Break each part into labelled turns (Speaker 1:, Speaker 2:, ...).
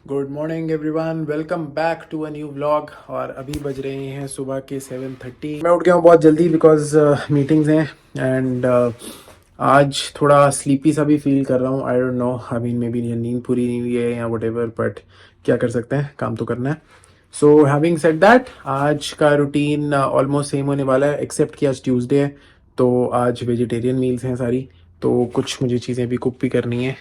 Speaker 1: Good morning everyone, welcome back to a new vlog. और अभी बज रहे हैं सुबह के 7:30। मैं उठ गया हूँ बहुत जल्दी बिकॉज मीटिंग्स हैं एंड आज थोड़ा स्लीपी सा भी फील कर रहा हूँ। I don't know, I mean may be नींद पूरी नहीं हुई है या वट एवर, बट क्या कर सकते हैं, काम तो करना है। सो हैविंग सेड दैट, आज का रूटीन ऑलमोस्ट सेम होने वाला है एक्सेप्ट कि आज ट्यूसडे है, तो आज वेजिटेरियन मील्स हैं सारी। तो कुछ मुझे चीज़ें भी कुक भी करनी है,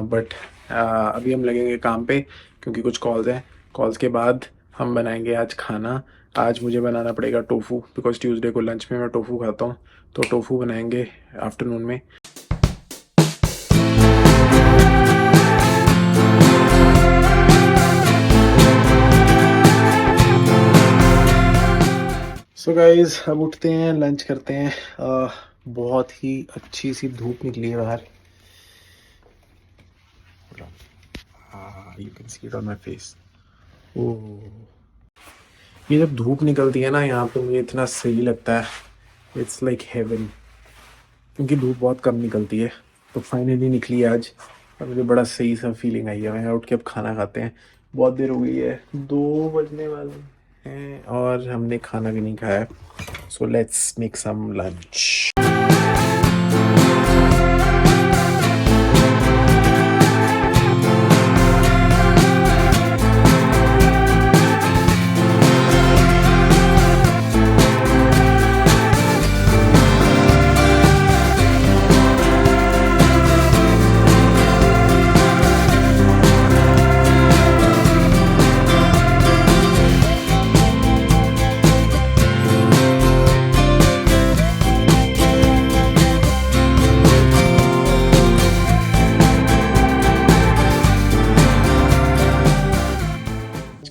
Speaker 1: बट अभी हम लगेंगे काम पे क्योंकि कुछ कॉल्स हैं। कॉल्स के बाद हम बनाएंगे आज खाना। आज मुझे बनाना पड़ेगा टोफू बिकॉज ट्यूसडे को लंच में मैं टोफू खाता हूँ, तो टोफू बनाएंगे आफ्टरनून में। सो गाइज, अब उठते हैं, लंच करते हैं। बहुत ही अच्छी सी धूप निकली है बाहर। You can see it on my face. Oh, ये जब धूप निकलती है ना यहाँ पे, मुझे इतना सही लगता है। इट्स लाइक हेवन, क्योंकि धूप बहुत कम निकलती है। तो फाइनली निकली आज और मुझे बड़ा सही सा फीलिंग आई है। मैं उठ के अब खाना खाते हैं। बहुत देर हो गई है, 2 बजने वाले हैं और हमने खाना भी नहीं खाया। So let's make some lunch.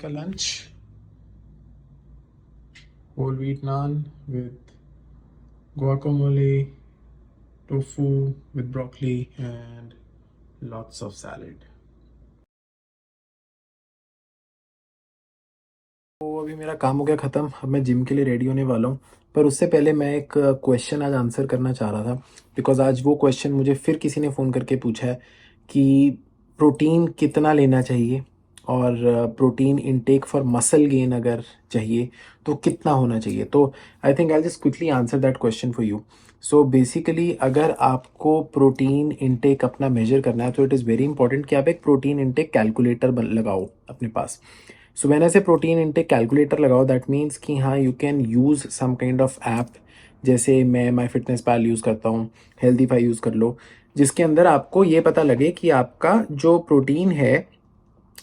Speaker 1: Lunch, whole wheat naan with guacamole, tofu with broccoli and lots of salad. तो अभी मेरा काम हो गया ख़त्म। अब मैं जिम के लिए रेडी होने वाला हूँ, पर उससे पहले मैं एक क्वेश्चन आज आंसर करना चाह रहा था बिकॉज आज वो क्वेश्चन मुझे फिर किसी ने फ़ोन करके पूछा है कि प्रोटीन कितना लेना चाहिए और protein intake for muscle gain अगर चाहिए तो कितना होना चाहिए। तो आई think I just quickly answer that question for you. So basically अगर आपको प्रोटीन इनटेक अपना मेजर करना है तो इट इज़ वेरी इंपॉर्टेंट कि आप एक प्रोटीन इनटेक कैलकुलेटर लगाओ अपने पास। सो मैंने ऐसे प्रोटीन इनटेक कैलकुलेटर लगाओ, दैट मीन्स कि हाँ you can use some kind of app, जैसे मैं माई फिटनेस पैल यूज़ करता हूँ, हेल्दीफाई यूज़ कर लो, जिसके अंदर आपको ये पता लगे कि आपका जो प्रोटीन है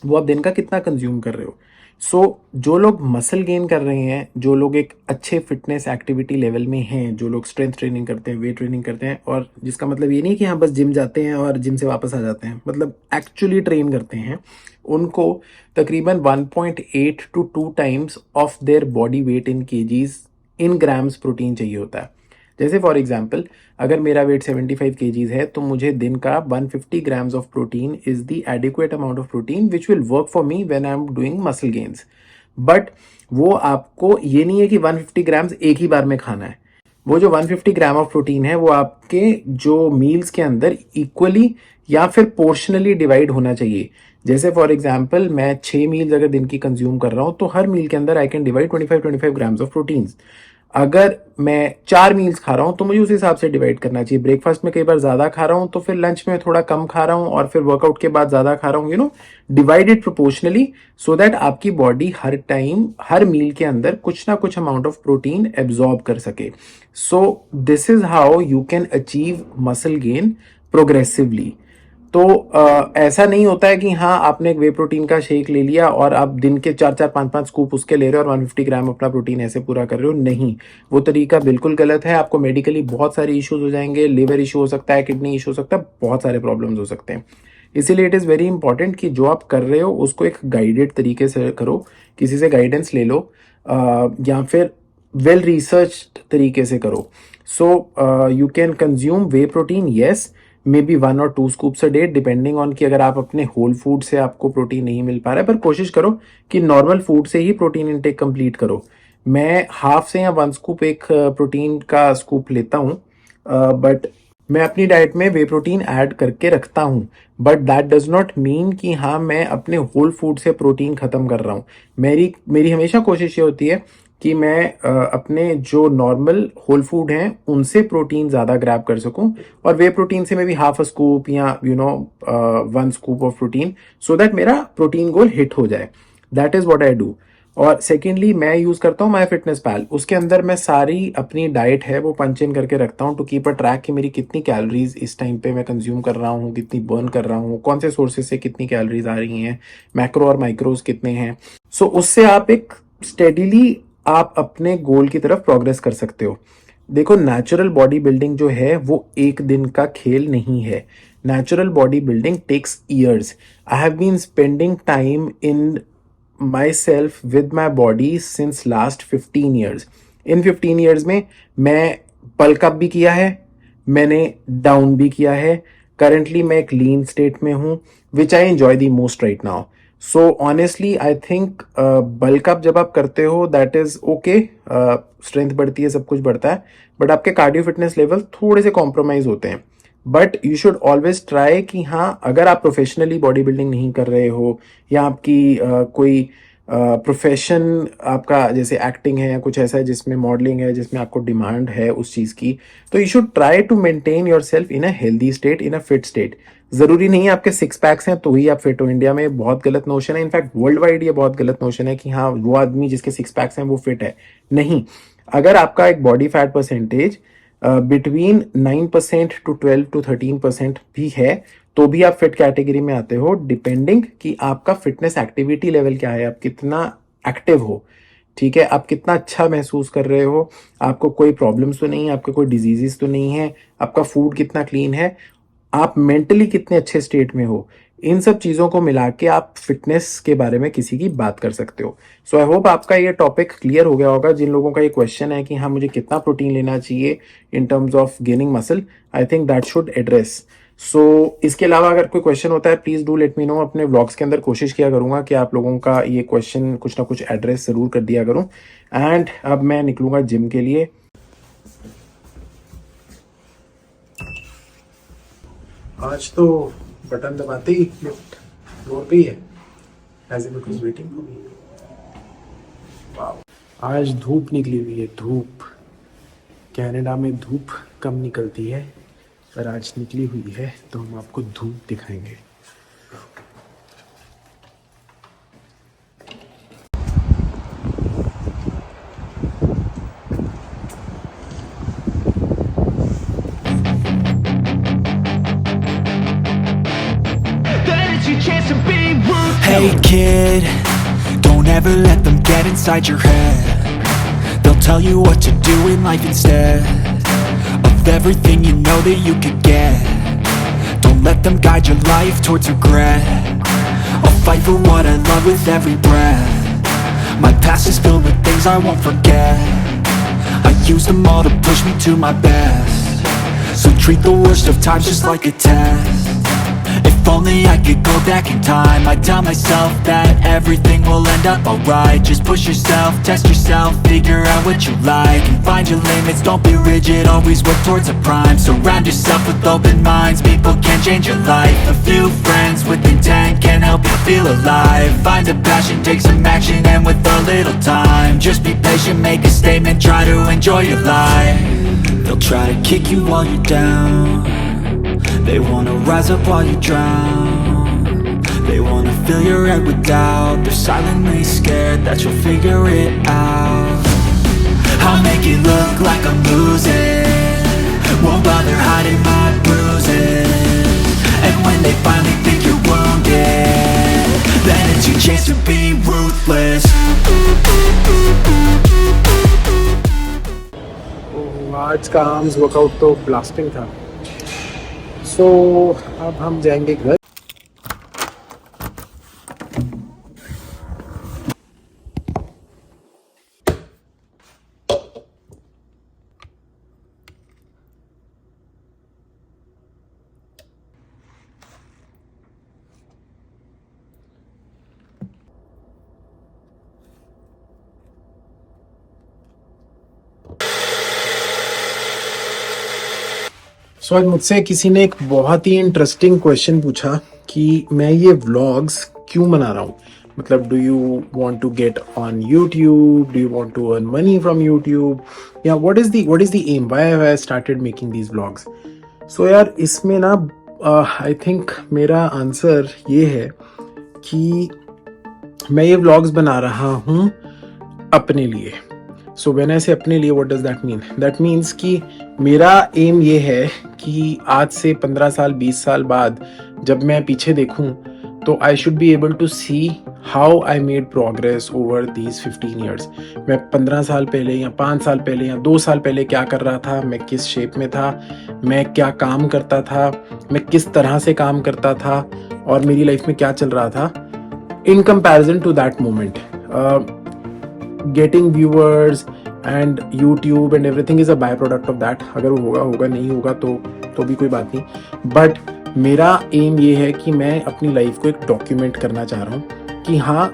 Speaker 1: वो आप दिन का कितना कंज्यूम कर रहे हो। सो जो लोग मसल गेन कर रहे हैं, जो लोग एक अच्छे फिटनेस एक्टिविटी लेवल में हैं, जो लोग स्ट्रेंथ ट्रेनिंग करते हैं, वेट ट्रेनिंग करते हैं, और जिसका मतलब ये नहीं कि हाँ बस जिम जाते हैं और जिम से वापस आ जाते हैं, मतलब एक्चुअली ट्रेन करते हैं, उनको तकरीबन 1.8 to 2 times of their body weight in KGs in grams protein चाहिए होता है। जैसे फॉर एग्जाम्पल, अगर मेरा वेट 75 केजीज है तो मुझे दिन का 150 grams of protein is the adequate amount of protein which will work for me when I am doing muscle gains. But वो आपको ये नहीं है कि 150 ग्राम्स एक ही बार में खाना है। वो जो 150 ग्राम ऑफ प्रोटीन है वो आपके जो मील्स के अंदर इक्वली या फिर पोर्शनली डिवाइड होना चाहिए। जैसे फॉर एग्जाम्पल मैं 6 मील्स अगर दिन की कंज्यूम कर रहा हूँ तो हर मील के अंदर I can divide 25 grams of proteins. अगर मैं 4 मील्स खा रहा हूँ तो मुझे उस हिसाब से डिवाइड करना चाहिए। ब्रेकफास्ट में कई बार ज़्यादा खा रहा हूँ तो फिर लंच में थोड़ा कम खा रहा हूँ और फिर वर्कआउट के बाद ज़्यादा खा रहा हूँ, डिवाइडेड प्रोपोर्शनली, सो दैट आपकी बॉडी हर टाइम हर मील के अंदर कुछ ना कुछ अमाउंट ऑफ प्रोटीन एब्जॉर्ब कर सके। So this is how you can achieve muscle gain progressively. तो ऐसा नहीं होता है कि हाँ आपने एक वे प्रोटीन का शेक ले लिया और आप दिन के 4-4 5-5 स्कूप उसके ले रहे हो और 150 ग्राम अपना प्रोटीन ऐसे पूरा कर रहे हो। नहीं, वो तरीका बिल्कुल गलत है। आपको मेडिकली बहुत सारे इश्यूज हो जाएंगे, लिवर इशू हो सकता है, किडनी इशू हो सकता है, बहुत सारे प्रॉब्लम्स हो सकते हैं। इसीलिए इट इज़ वेरी इंपॉर्टेंट कि जो आप कर रहे हो उसको एक गाइडेड तरीके से करो, किसी से गाइडेंस ले लो, या फिर वेल रिसर्च तरीके से करो। So you can consume way protein, yes, may be 1 or 2 scoops a day, depending on कि अगर आप अपने होल फूड से आपको प्रोटीन नहीं मिल पा रहा है, पर कोशिश करो कि नॉर्मल फूड से ही प्रोटीन इनटेक कंप्लीट करो। मैं हाफ से या 1 स्कूप एक प्रोटीन का स्कूप लेता हूँ, बट मैं अपनी डाइट में वे प्रोटीन ऐड करके रखता हूँ, but that does not mean कि हाँ मैं अपने होल फूड से प्रोटीन खत्म कर रहा हूँ। मेरी मेरी हमेशा कोशिश ये होती है कि मैं अपने जो नॉर्मल होल फूड हैं उनसे प्रोटीन ज़्यादा ग्रैब कर सकूं, और वे प्रोटीन से मैं भी हाफ अ स्कूप या one scoop of protein, so that मेरा प्रोटीन गोल हिट हो जाए। That is what I do. और सेकेंडली मैं यूज़ करता हूँ माई फिटनेस पैल। उसके अंदर मैं सारी अपनी डाइट है वो पंच इन करके रखता हूँ टू कीप अ ट्रैक कि मेरी कितनी कैलोरीज इस टाइम पे मैं कंज्यूम कर रहा हूँ, कितनी बर्न कर रहा हूँ, कौन से सोर्सेज से कितनी कैलोरीज आ रही हैं, मैक्रो और माइक्रोज कितने हैं। सो उससे आप एक स्टेडिली आप अपने गोल की तरफ प्रोग्रेस कर सकते हो। देखो, नेचुरल बॉडी बिल्डिंग जो है वो एक दिन का खेल नहीं है। Natural body building takes years. I have been spending time in myself with my body since last 15 years. In 15 years में मैं बल्क अप भी किया है, मैंने डाउन भी किया है। करंटली मैं एक लीन स्टेट में हूँ, which I enjoy the most right now. So honestly I think bulk up जब आप करते हो दैट इज ओके, स्ट्रेंथ बढ़ती है, सब कुछ बढ़ता है, बट आपके कार्डियो फिटनेस लेवल थोड़े से कॉम्प्रोमाइज होते हैं। But you should always try कि हाँ, अगर आप प्रोफेशनली बॉडी बिल्डिंग नहीं कर रहे हो या आपकी कोई प्रोफेशन आपका जैसे एक्टिंग है या कुछ ऐसा है जिसमें मॉडलिंग है, जिसमें आपको डिमांड है उस चीज़ की, तो you should try to maintain yourself in a healthy state, in a fit state. ज़रूरी नहीं है आपके सिक्स पैक्स हैं तो ही आप फिट हो। इंडिया में बहुत गलत नोशन है, इनफैक्ट वर्ल्ड वाइड ये बहुत गलत नोशन है कि हाँ वो आदमी जिसके सिक्स पैक्स हैं वो फिट है। नहीं, अगर आपका एक body fat percentage between 9% to 12 to 13% भी है तो भी आप फिट कैटेगरी में आते हो, डिपेंडिंग कि आपका फिटनेस एक्टिविटी लेवल क्या है, आप कितना एक्टिव हो। ठीक है, आप कितना अच्छा महसूस कर रहे हो, आपको कोई प्रॉब्लम्स तो नहीं है, आपके कोई डिजीजेस तो नहीं है, आपका फूड कितना क्लीन है, आप मेंटली कितने अच्छे स्टेट में हो। इन सब चीज़ों को मिला के आप फिटनेस के बारे में किसी की बात कर सकते हो। सो आई होप आपका ये टॉपिक क्लियर हो गया होगा। जिन लोगों का ये क्वेश्चन है कि हाँ मुझे कितना प्रोटीन लेना चाहिए in terms of gaining muscle, I think that should address. So इसके अलावा अगर कोई क्वेश्चन होता है please do let me know. अपने व्लॉग्स के अंदर कोशिश किया करूंगा कि आप लोगों का ये क्वेश्चन कुछ ना कुछ एड्रेस ज़रूर कर दिया करूँ। एंड अब मैं निकलूंगा जिम के लिए। आज तो बटन दबाते ही लिफ्ट फ्लोर पे ही है, as if it was waiting for me. वाह, आज धूप निकली हुई है, धूप। कनाडा में धूप कम निकलती है पर आज निकली हुई है तो हम आपको धूप दिखाएंगे।
Speaker 2: Hey kid, don't ever let them get inside your head. They'll tell you what to do in life instead of everything you know that you could get. Don't let them guide your life towards regret. I'll fight for what I love with every breath. My past is filled with things I won't forget. I use them all to push me to my best. So treat the worst of times just like a test. If only I could go back in time, I'd tell myself that everything will end up alright. Just push yourself, test yourself, figure out what you like, and find your limits, don't be rigid, always work towards a prime. Surround yourself with open minds, people can change your life. A few friends with intent can help you feel alive. Find a passion, take some action, and with a little time, just be patient, make a statement, try to enjoy your life. They'll try to kick you while you're down, they wanna rise up while you drown. They wanna fill your head with doubt. They're silently scared that you'll figure it out. I'll make it look like I'm losing, won't bother hiding my bruises. And when they finally think you're wounded, then it's your chance to be ruthless.
Speaker 1: आज का arms workout तो blasting था। सो अब हम जाएंगे घर। सो आज मुझसे किसी ने एक बहुत ही इंटरेस्टिंग क्वेश्चन पूछा कि मैं ये व्लॉग्स क्यों बना रहा हूँ। मतलब do you want to get on YouTube, do you want to earn money from YouTube, या what is the aim, why have I started making these vlogs. So यार इसमें ना आई थिंक मेरा आंसर ये है कि मैं ये व्लॉग्स बना रहा हूँ अपने लिए। सो व्हेन आई से अपने लिए, what does that mean? That means कि मेरा एम ये है कि आज से 15 साल 20 साल बाद जब मैं पीछे देखूं तो I should be able to see how I made progress over these 15 years. मैं 15 साल पहले या 5 साल पहले या 2 साल पहले क्या कर रहा था, मैं किस शेप में था, मैं क्या काम करता था, मैं किस तरह से काम करता था और मेरी लाइफ में क्या चल रहा था in comparison to that moment. Getting viewers and YouTube and everything is a byproduct of that. अगर वो होगा होगा, नहीं होगा तो भी कोई बात नहीं। बट मेरा एम ये है कि मैं अपनी लाइफ को एक डॉक्यूमेंट करना चाह रहा हूँ कि हाँ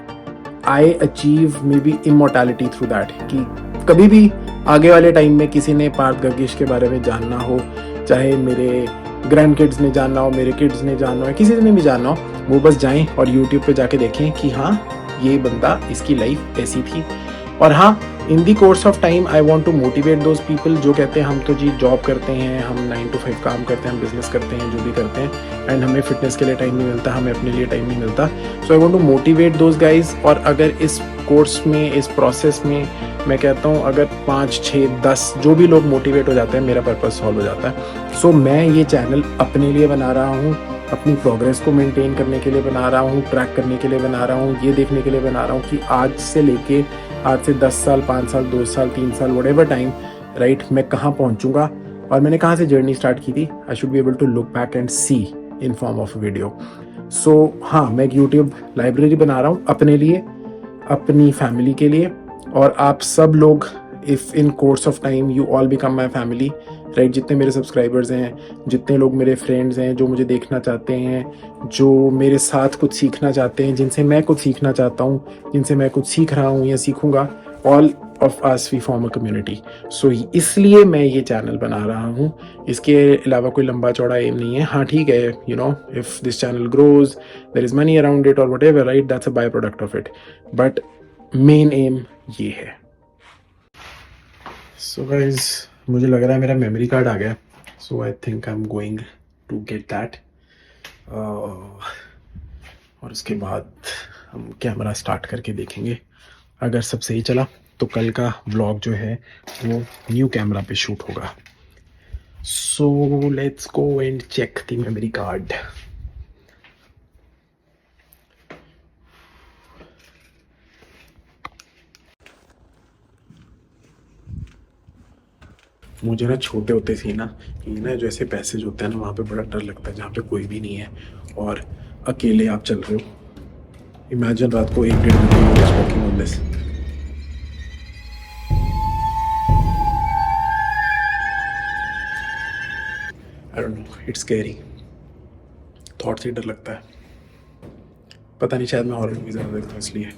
Speaker 1: I achieve may be immortality through that. कि कभी भी आगे वाले टाइम में किसी ने पार्थ गर्गिश के बारे में जानना हो, चाहे मेरे ग्रैंड किड्स ने जानना हो, मेरे किड्स ने जानना हो, किसी ने भी जानना हो, वो बस जाएं और यूट्यूब पे जाके देखें कि हाँ ये बंदा, इसकी लाइफ ऐसी थी। और हाँ, in the course of time I want to motivate those people जो कहते हैं हम तो जी जॉब करते हैं, हम 9 to 5 काम करते हैं, हम बिजनेस करते हैं, जो भी करते हैं, एंड हमें फिटनेस के लिए टाइम नहीं मिलता, हमें अपने लिए टाइम नहीं मिलता। So I want to motivate those guys. और अगर इस कोर्स में, इस प्रोसेस में मैं कहता हूँ अगर 5 6 10 जो भी लोग मोटिवेट हो जाते हैं, मेरा पर्पस सॉल्व हो जाता है। सो मैं ये चैनल अपने लिए बना रहा हूँ, अपनी प्रोग्रेस को मेंटेन करने के लिए बना रहा हूँ, ट्रैक करने के लिए बना रहा हूँ, ये देखने के लिए बना रहा हूँ कि आज से लेके आज से 10 साल 5 साल 2 साल 3 साल व्हाटएवर टाइम, राइट, मैं कहाँ पहुँचूँगा और मैंने कहाँ से जर्नी स्टार्ट की थी। I should be able to look back and see in form of video. So हाँ, मैं एक यूट्यूब लाइब्रेरी बना रहा हूँ अपने लिए, अपनी फैमिली के लिए। और आप सब लोग, if in course of time you all become my family, right, जितने मेरे सब्सक्राइबर्स हैं, जितने लोग मेरे फ्रेंड्स हैं जो मुझे देखना चाहते हैं, जो मेरे साथ कुछ सीखना चाहते हैं, जिनसे मैं कुछ सीखना चाहता हूँ, जिनसे मैं कुछ सीख रहा हूँ या सीखूंगा, all of us we form a community. So इसलिए मैं ये चैनल बना रहा हूँ। इसके अलावा कोई लंबा चौड़ा एम नहीं है। हाँ ठीक है, you know, if this channel grows, there is money around it और whatever, right, that's a by product of it, but main aim ये है। सो गाइज, मुझे लग रहा है मेरा मेमोरी कार्ड आ गया। So I think I am going to get that, और उसके बाद हम कैमरा स्टार्ट करके देखेंगे। अगर सब सही चला तो कल का व्लॉग जो है वो न्यू कैमरा पे शूट होगा। So let's go and check the memory card. मुझे ना छोटे होते से ही ना ये ना जो ऐसे पैसेज होते हैं ना, वहाँ पे बड़ा डर लगता है जहाँ पे कोई भी नहीं है और अकेले आप चल रहे हो। इमेजिन रात को 1 1.5 बजे walking on this. I don't know, it's scary. Thought से डर लगता है। पता नहीं, शायद मैं हॉरर मूवी ज़्यादा देखता हूँ इसलिए।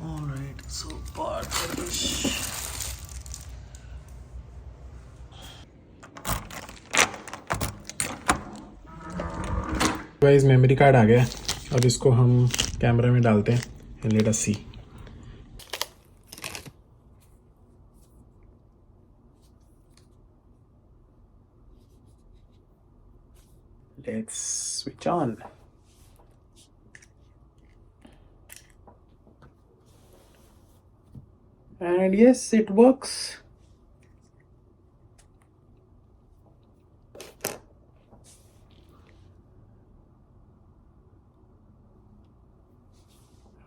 Speaker 1: Alright, so guys, memory card आ गया। अब इसको हम कैमरा में डालते हैं and let us see. Let's switch on. And yes, it works.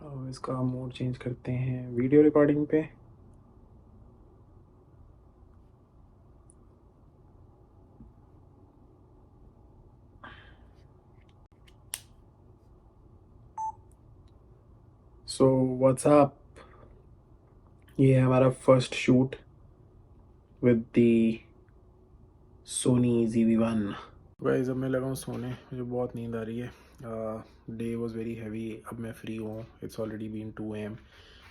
Speaker 1: अब इसका मोड चेंज करते हैं वीडियो रिकॉर्डिंग पे। सो व्हाट्सअप, ये है हमारा first shoot with the Sony ZV-1। Guys, अब मैं लगा हूँ सोने, मुझे बहुत नींद आ रही है। Day was very heavy. अब मैं फ्री हूँ, इट्स ऑलरेडी बीन 2 AM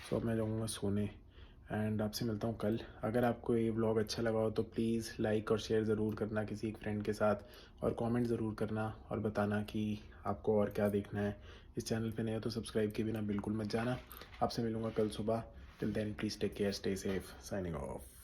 Speaker 1: सो अब मैं जाऊँगा सोने एंड आपसे मिलता हूँ कल। अगर आपको ये व्लॉग अच्छा लगा हो तो प्लीज़ लाइक और शेयर ज़रूर करना किसी एक फ्रेंड के साथ, और कमेंट ज़रूर करना और बताना कि आपको और क्या देखना है। इस चैनल पे नए हो तो सब्सक्राइब किए बिना बिल्कुल मत जाना। आपसे मिलूँगा कल सुबह। Till then please take care, stay safe, signing of.